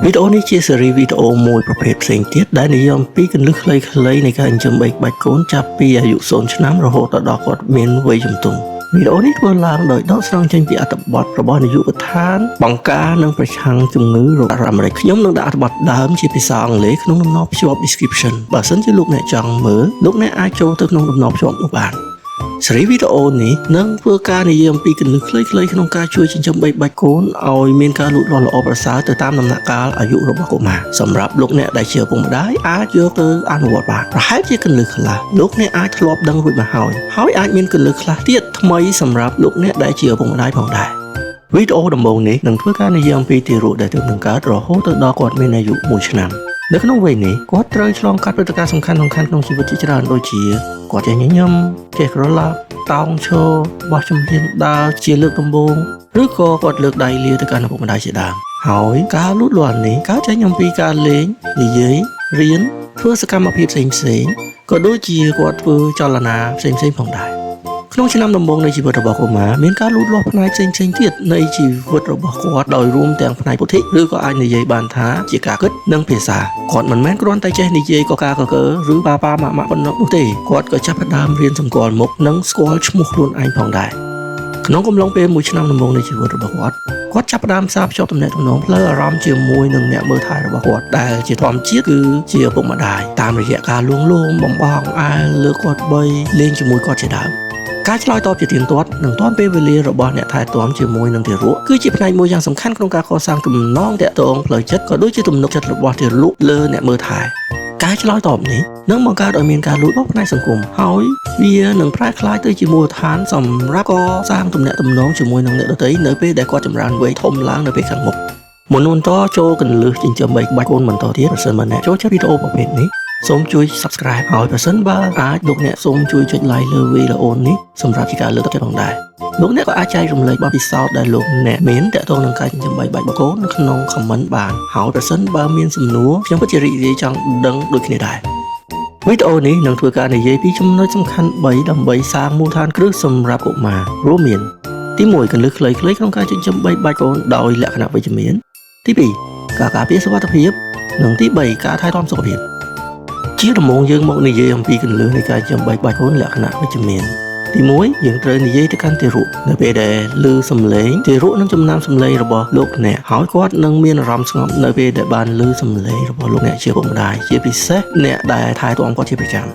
វីដេអូនេះជាស៊េរីវីដេអូមួយប្រភេទផ្សេងទៀតដែលនិយមពីកន្លឹះខ្លីៗនៃការចិញ្ចឹមបីបាច់កូនចាប់ពីអាយុ0ឆ្នាំរហូតដល់គាត់មានវ័យជំទង់វីដេអូនេះធ្វើឡើងដោយដកស្រង់ចេញពីអត្ថបទរបស់នាយកដ្ឋានបង្ការនិងប្រឆាំងជំងឺរោគអាមេរិកខ្ញុំនឹងដាក់អត្ថបទដើមជាភាសាអង់គ្លេសក្នុងដំណរភ្ជាប់ description បើសិនជាលោកអ្នកចង់មើលលោកអ្នកអាចចូលទៅក្នុងដំណរភ្ជាប់នោះបានស៊េរីវីដេអូនេះនឹងធ្វើការនិយាយអំពីកន្លឹះខ្លីៗក្នុងការជួយចិញ្ចឹមបីបាច់កូនឲ្យមានការលូតលាស់ល្អប្រសើរទៅតាមដំណាក់កាលអាយុរបស់កុមារសម្រាប់លោកអ្នកដែលជាឪពុកម្ដាយអាចយកទៅអនុវត្តបានប្រហែលជាកន្លឹះខ្លះលោកអ្នកអាចធ្លាប់ដឹងរួចមកហើយអាចមានកន្លឹះខ្លះទៀតថ្មីសម្រាប់លោកអ្នកដែលជាឪពុកម្ដាយផងដែរវីដេអូដំបូងនេះនឹងធ្វើការនិយាយអំពីទារកដែលទើបនឹងកើតរហូតទៅដល់គាត់មានអាយុ1ឆ្នាំនៅក្នុងវ័យនេះគាត់ត្រូវឆ្លងកាត់ព្រឹត្តិការណ៍សំខាន់ៗក្នុងជីវិតជាច្រើនដូចជាគាត់ចេះញញឹមចេះក្រឡាប់តោងឈរបោះជំហានដើរជាលើកដំបូងឬក៏គាត់លើកដៃលាទៅកាន់ឪពុកម្ដាយជាដើមហើយការលូតលាស់នេះកើតចេញអំពីការលេងនិយាយរៀនធ្វើសកម្មភាពផ្សេងៗក៏ដូចជាគាត់ធ្វើចលនាផ្សេងៗផងដែរក្នុងឆ្នាំដំបូងនៃជីវិតរបស់កុមារមានការលូតលាស់ផ្នែកផ្សេងៗទៀតនៃជីវិតរបស់គាត់ដោយរួមទាំងផ្នែកពុទ្ធិឬក៏អាចនិយាយបានថាជាការគិតនិងភាសាគាត់មិនមែនគ្រាន់តែចេះនិយាយកកាកកើឬប៉ាប៉ាម៉ាក់ម៉ាក់ប៉ុណ្ណោះនោះទេគាត់ក៏ចាប់ផ្ដើមរៀនសម្គាល់មុខនិងស្គាល់ឈ្មោះខ្លួនឯងផងដែរក្នុងកំឡុងពេល1ឆ្នាំដំបូងនៃជីវិតរបស់គាត់ចាប់ផ្ដើមផ្សារភ្ជាប់ទំនាក់ទំនងផ្លូវអារម្មណ៍ជាមួយនឹងអ្នកមើលថែរបស់គាត់ដែលជាធម្មជាតិគឺជាឪពុកម្ដាយតាមរយៈការលួងលោមបំបងអែលលើគាត់បីលេងជាមួយគាត់ជាដើមការឆ្លើយតបជាទៀងទាត់និងទាន់ពេលវេលារបស់អ្នកថែទាំជាមួយនឹងទារកគឺជាផ្នែកមួយយ៉ាងសំខាន់ក្នុងការកសាងទំនងតាក់ទងផ្លូវចិត្តក៏ដូចជាទំនុកចិត្តរបស់ទារកលើអ្នកមើលថែការឆ្លើយតបនេះនឹងបង្កើតឲ្យមានការលូតលាស់ផ្នែកសង្គមហើយវានឹងប្រែក្លាយទៅជាមូលដ្ឋានសម្រាប់កសាងទំនាក់ទំនងជាមួយនឹងអ្នកដទៃនៅពេលដែលគាត់ចម្រើនវ័យធំឡើងនៅពេលខាងមុខមុនបន្តចូលកន្លឹះចិញ្ចឹមបីបាច់កូនបន្តទៀតប្រសិនបើអ្នកចូលចិត្តវីដេអូប្រភេទនេះសូមជួយ Subscribe ហើយប្រសិនបើអាចលោកអ្នកសូមជួយចុច Like លើវីដេអូនេះសម្រាប់ជាការលើកទឹកចិត្តផងដែរលោកអ្នកក៏អាចចែករំលែកបទពិសោធន៍ដែលលោកអ្នកមានទាក់ទងនឹងការចិញ្ចឹមបីបាច់បកូននៅក្នុង Comment បានហើយប្រសិនបើមានសំណួរខ្ញុំពិតជារីករាយចង់ដឹងដូចគ្នាដែរវីដេអូនេះនឹងធ្វើការនិយាយពីចំណុចសំខាន់3ដើម្បីសាងមូលដ្ឋានគ្រឹះសម្រាប់កុមាររួមមានទី1កន្លឹះខ្លីៗក្នុងការចិញ្ចឹមបីបាច់កូនដោយលក្ខណៈវិជ្ជមានទី2ការការពារសុវត្ថិភាពនិងទី3ការថែទាំសុខភាពជាដំបូងយើងមកនិយាយអំពីកន្លឹះនៃការចិញ្ចឹមបីបាច់កូនលក្ខណៈវិជ្ជមានទី1យើងត្រូវនិយាយទៅកាន់ទារកនៅពេលដែលឮសំឡេងទារកនឹងចំណាំសំឡេងរបស់លោកអ្នកហើយគាត់នឹងមានអារម្មណ៍ស្ងប់នៅពេលដែលបានឮសំឡេងរបស់លោកអ្នកជាពុកម្ដាយជាពិសេសអ្នកដែលថែទាំគាត់ជាប្រចាំ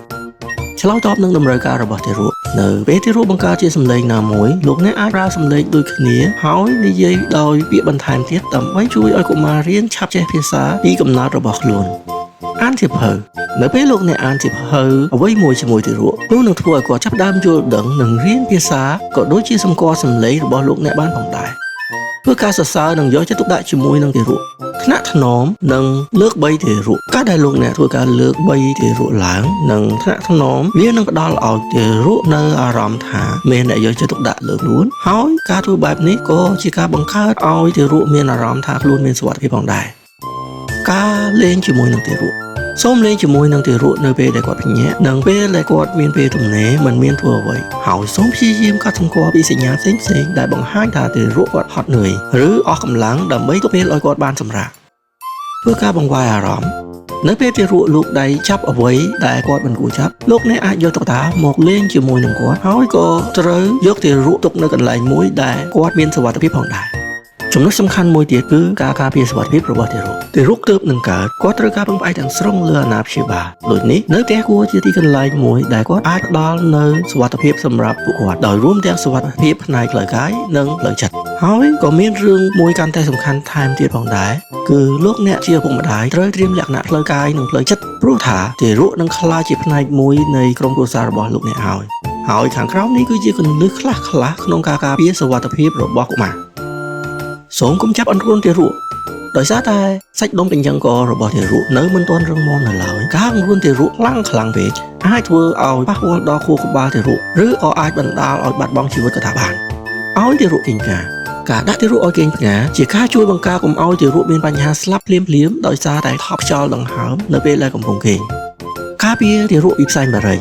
ឆ្លើយតបនឹងតម្រូវការរបស់ទារកនៅពេលទារកបង្កើតជាសំឡេងណាមួយលោកអ្នកអាចប្រើសំឡេងដូចគ្នាហើយនិយាយដោយពាក្យបន្ថែមទៀតដើម្បីជួយឲ្យកុមាររៀនឆាប់ចេះភាសាពីកំណើតរបស់ខ្លួនអានសៀវភៅនៅពេលលោកអ្នកអានសៀវភៅអ្វីមួយជាមួយទារកនោះនឹងធ្វើឲ្យគាត់ចាប់ផ្ដើមយល់ដឹងនិងរៀនភាសាក៏ដូចជាសម្គាល់សំឡេងរបស់លោកអ្នកបានផងដែរធ្វើការសរសើរនិងយកចិត្តទុកដាក់ជាមួយនឹងទារកថ្នាក់ថ្នមនិងលើកបីទារកការដែលលោកអ្នកធ្វើការលើកបីទារកឡើងនិងថ្នាក់ថ្នមវានឹងផ្ដល់ឲ្យទារកនៅអារម្មណ៍ថាមានអ្នកយកចិត្តទុកដាក់លើខ្លួនហើយការធ្វើបែបនេះក៏ជាការបង្កើតឲ្យទារកមានអារម្មណ៍ថាខ្លួនមានសុវត្ថិភាពផងដែរការលេងជាមួយនឹងទារកសូមលេងជាមួយនឹងទារកនៅពេលដែលគាត់ភ្ញាក់និងពេលដែលគាត់មានពេលទំនេរមិនមានធ្វើអ្វីហើយសូមព្យាយាមកត់សម្គាល់ពីសញ្ញាផ្សេងៗដែលបង្ហាញថាទារកគាត់ហត់នឿយឬអស់កម្លាំងដើម្បីទុកពេលឲ្យគាត់បានសម្រាកធ្វើការបង្វែរអារម្មណ៍នៅពេលទារកលោកដៃចាប់អ្វីដែលគាត់មិនគួរចាប់លោកអ្នកអាចយកតុក្កតាមកលេងជាមួយនឹងគាត់ហើយក៏ត្រូវយកទារកទុកនៅកន្លែងមួយដែលគាត់មានសុវត្ថិភាពផងដែរចំណុចសំខាន់មួយទៀតគឺការការពារសុវត្ថិភាពរបស់ទារកទើបនឹងកើតគាត់ត្រូវការពឹងផ្អែកទាំងស្រុងលើអាណាព្យាបាលដូចនេះនៅផ្ទះគួរជាទីកន្លែងមួយដែលគាត់អាចផ្ដល់នូវសុវត្ថិភាពសម្រាប់ពួកគាត់ដោយរួមទាំងសុវត្ថិភាពផ្នែកផ្លូវកាយនិងផ្លូវចិត្តហើយក៏មានរឿងមួយកាន់តែសំខាន់ថែមទៀតផងដែរគឺលោកអ្នកជាឪពុកម្ដាយត្រូវត្រៀមលក្ខណៈផ្លូវកាយនិងផ្លូវចិត្តព្រោះថាទារកនឹងក្លាយជាផ្នែកមួយនៃក្រុមគ្រួសាររបស់លោកអ្នកហើយខាងក្រោមនេះគឺជាគន្លឹះខ្លះៗក្នុងការការពារសុវត្ថិភាពរបស់កុមារសូមកុំចាប់អន្រួនទារកដោយសារតែសាច់ដុំកញ្ចឹងករបស់ទារកនៅមិនទាន់រឹងមាំនៅឡើយការអង្រួនទារកខ្លាំងពេកអាចធ្វើឲ្យប៉ះពាល់ដល់ខួរក្បាលទារកឬក៏អាចបណ្ដាលឲ្យបាត់បង់ជីវិតក៏ថាបានឲ្យទារកគេងផ្កាការដាក់ទារកឲ្យគេងផ្កាជាការជួយបង្ការកុំឲ្យទារកមានបញ្ហាស្លាប់ភ្លាមដោយសារតែថប់ខ្យល់ដង្ហើមនៅពេលដែលកំពុងគេងការពារទារកពីផ្សែងបារី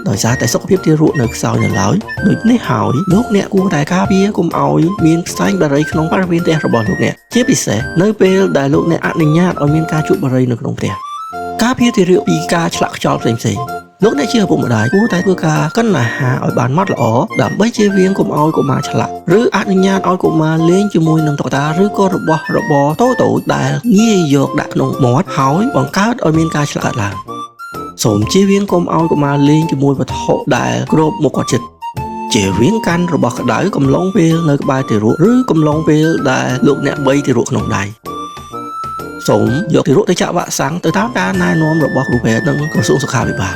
ដោយសារតែសុខភាពទារកនៅខ្សោយនៅឡើយដូចនេះហើយលោកអ្នកគួរតែការពារកុំឲ្យមានផ្សែងបារីក្នុងបរិវេណផ្ទះរបស់លោកអ្នកជាពិសេសនៅពេលដែលលោកអ្នកអនុញ្ញាតឲ្យមានការជក់បារីនៅក្នុងផ្ទះការពារទារកពីការឆ្លាក់ខ្យល់ផ្សេងៗលោកអ្នកជាឪពុកម្ដាយគួរតែធ្វើការកិនអាហារឲ្យបានម៉ត់ល្អដើម្បីជៀសវាងកុំឲ្យកុមារឆ្លាក់ឬអនុញ្ញាតឲ្យកុមារលេងជាមួយនឹងតុក្កតាឬក៏របស់របរតូចៗដែលងាយយកដាក់ក្នុងមាត់ហើយបង្កើតឲ្យមានការឆ្លាក់កើតឡើងសូមជៀសវាងកុំឲ្យកុមារលេងជាមួយវត្ថុដែលគ្របមុខគាត់ជិតជៀសវាងកាន់របស់ក្តៅកំឡុងពេលនៅក្បែរទារកឬកំឡុងពេលដែលលោកអ្នកបីទារកក្នុងដៃសូមយកទារកទៅចាក់វ៉ាក់សាំងទៅតាមការណែនាំរបស់គ្រូពេទ្យនិងក្រសួងសុខាភិបាល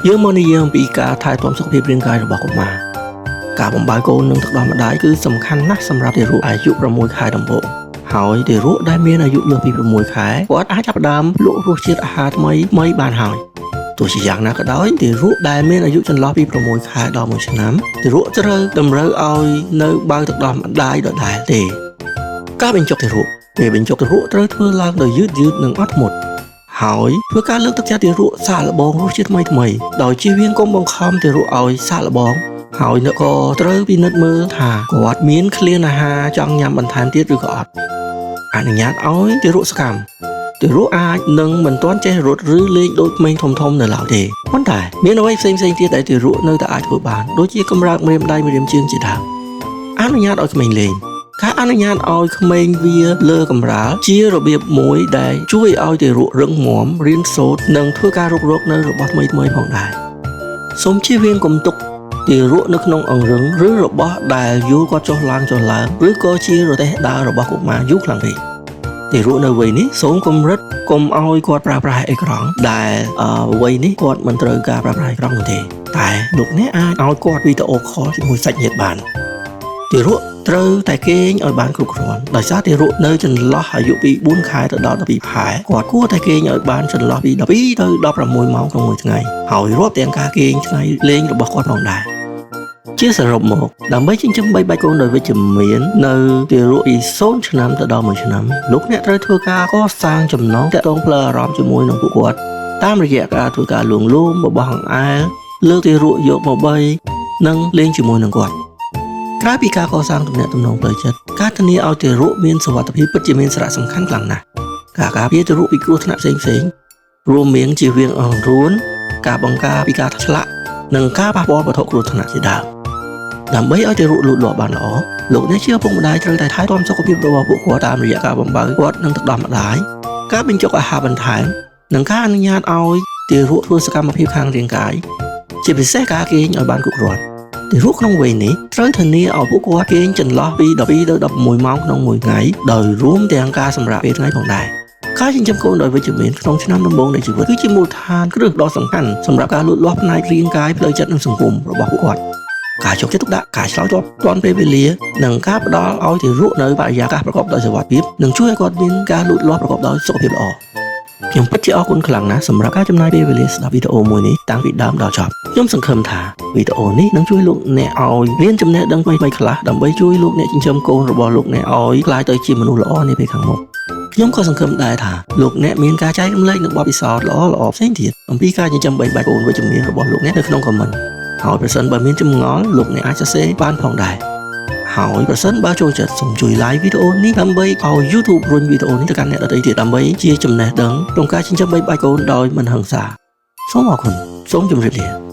យើងមកនិយាយអំពីការថែទាំសុខភាពរាងកាយរបស់កុមារការបំបើកូននិងទឹកដោះម្ដាយគឺសំខាន់ណាស់សម្រាប់ទារកអាយុ6ខែដំបូងហើយទារកដែលមានអាយុលើសពី6ខែគាត់អាចចាប់ផ្ដើមលក់រសជាតិអាហារថ្មីបានហើយទោះជាយ៉ាងណាក៏ដោយទារកដែលមានអាយុចន្លោះពី6ខែដល់1ឆ្នាំទារកត្រូវតម្រូវឲ្យនៅបើកទឹកដោះម្ដាយដដែលទេការបញ្ចុកទារកពេលបញ្ចុកទារកត្រូវធ្វើឡើងដោយយឺតនិងអត់ធ្មត់ហើយធ្វើការលើកទឹកចិត្តទារកសាកល្បងរសជាតិថ្មីដោយជៀសវាងកុំបង្ខំទារកឲ្យសាកល្បងហើយអ្នកក៏ត្រូវពិនិត្យមើលថាគាត់មានឃ្លានអាហារចង់ញ៉ាំបន្ថែមទៀតឬក៏អត់អនុញ្ញាតឲ្យទារកសកម្មទារកអាចនឹងមិនទាន់ចេះរត់ឬលេងដូចក្មេងធំនៅឡើយទេប៉ុន្តែមានអ្វីផ្សេងទៀតដែលទារកនៅតែអាចធ្វើបានដូចជាកម្រើកម្រាមដៃម្រាមជើងជាដើមអនុញ្ញាតឲ្យក្មេងលេងការអនុញ្ញាតឲ្យក្មេងវាលើកម្រាលជារបៀបមួយដែលជួយឲ្យទារករឹងមាំរៀនសូត្រនិងធ្វើការរុករកនៅរបស់ថ្មីផងដែរសូមជៀសវាងកុំទុកទារកនៅក្នុងអង្រឹងឬរបស់ដែលយូរគាត់ចុះឡើងឬក៏ជារទេះដើររបស់កុមារយូរខ្លាំងពេកទារកនៅវ័យនេះសូមកុំរឹតកុំឲ្យគាត់ប្រើប្រាស់អេក្រង់ដែលវ័យនេះគាត់មិនត្រូវការប្រើប្រាស់អេក្រង់នោះទេតែលោកអ្នកអាចឲ្យគាត់វីដេអូខលជាមួយសាច់ញាតិបានទារកត្រូវតែគេងឲ្យបានគ្រប់គ្រាន់ដោយសារទារកនៅចន្លោះអាយុពី4ខែទៅដល់12ខែគាត់គួរតែគេងឲ្យបានចន្លោះពី12ទៅ16ម៉ោងក្នុងមួយថ្ងៃហើយរាប់ទាំងការគេងថ្ងៃលេងរបស់គាត់ផងដែរជាសរុបមកដើម្បីចិញ្ចឹមបីបាច់កូនដោយវិជ្ជមាននៅទារកពី0ឆ្នាំទៅដល់1ឆ្នាំលោកអ្នកត្រូវធ្វើការកសាងចំណងទាក់ទងផ្លូវអារម្មណ៍ជាមួយនឹងពួកគាត់តាមរយៈការធ្វើការលួងលោមរបស់អង្អែលលើកទារកយកមកបីនិងលេងជាមួយនឹងគាត់ក្រៅពីការកសាងទំនាក់ទំនងផ្លូវចិត្តការធានាឲ្យទារកមានសុវត្ថិភាពពិតជាមានសារៈសំខាន់ខ្លាំងណាស់ការការពារទារកពីគ្រោះថ្នាក់ផ្សេងរួមមានជៀសវាងអង្រួនការបង្ការពីការឆ្លាក់និងការប៉ះពាល់វត្ថុគ្រោះថ្នាក់ជាដើមដើម្បីឲ្យទារកលូតលាស់បានល្អលោកអ្នកជាឪពុកម្ដាយត្រូវតែថែទាំសុខភាពរបស់ពួកគាត់តាមរយៈការបំបើគាត់នឹងទឹកដោះម្ដាយការបញ្ចុកអាហារបន្ថែមនិងការអនុញ្ញាតឲ្យទារកធ្វើសកម្មភាពខាងរាងកាយជាពិសេសការគេងឲ្យបានគ្រប់គ្រាន់ទារកក្នុងវ័យនេះត្រូវធានាឲ្យពួកគាត់គេងចន្លោះពី12ទៅ16ម៉ោងក្នុងមួយថ្ងៃដោយរួមទាំងការសម្រាកពេលថ្ងៃផងដែរការចិញ្ចឹមកូនដោយវិជ្ជមានក្នុងឆ្នាំដំបូងនៃជីវិតគឺជាមូលដ្ឋានគ្រឹះដ៏សំខាន់សម្រាប់ការលូតលាស់ផ្នែករាងកាយផ្លូវចិត្តនិងសង្គមរបស់ពួកគាត់ការយកចិត្តទុកដាក់ការឆ្លើយតបទាន់ពេលវេលានិងការផ្ដល់ឲ្យទារកនៅបរិយាកាសប្រកបដោយសុវត្ថិភាពនឹងជួយឲ្យគាត់មានការលូតលាស់ប្រកបដោយសុខភាពល្អខ្ញុំពិតជាអរគុណខ្លាំងណាស់សម្រាប់ការចំណាយពេលវេលាស្ដាប់វីដេអូមួយនេះតាំងពីដើមដល់ចប់ខ្ញុំសង្ឃឹមថាវីដេអូនេះនឹងជួយលោកអ្នកឲ្យរៀនចំណេះដឹងថ្មីៗខ្លះដើម្បីជួយលោកអ្នកចិញ្ចឹមកូនរបស់លោកអ្នកឲ្យក្លាយទៅជាមនុស្សល្អនាពេលខាងមុខខ្ញុំក៏សង្ឃឹមដែរថាលោកអ្នកមានការចែករំលែកនឹងបទពិសោធន៍ល្អៗផ្សេងទៀតអំពីការចិញ្ចឹមបីបាច់កូនវិជ្ជមានរបស់លោកអ្នកនៅក្នុងខមមិនហើយប្រសិនបើមានចម្ងល់លោកអ្នកអាចសរសេរបានផងដែរហើយប្រសិនបើចូលចិត្តសូមជួយ like វីដេអូនេះដើម្បីឲ្យ YouTube រុញវីដេអូនេះទៅកាន់អ្នកដទៃទៀតដើម្បីជាចំណេះដឹងក្នុងការចិញ្ចឹមបីបាច់កូនដោយមិនហិង្សាសូមអរគុណសូមជម្រាបលា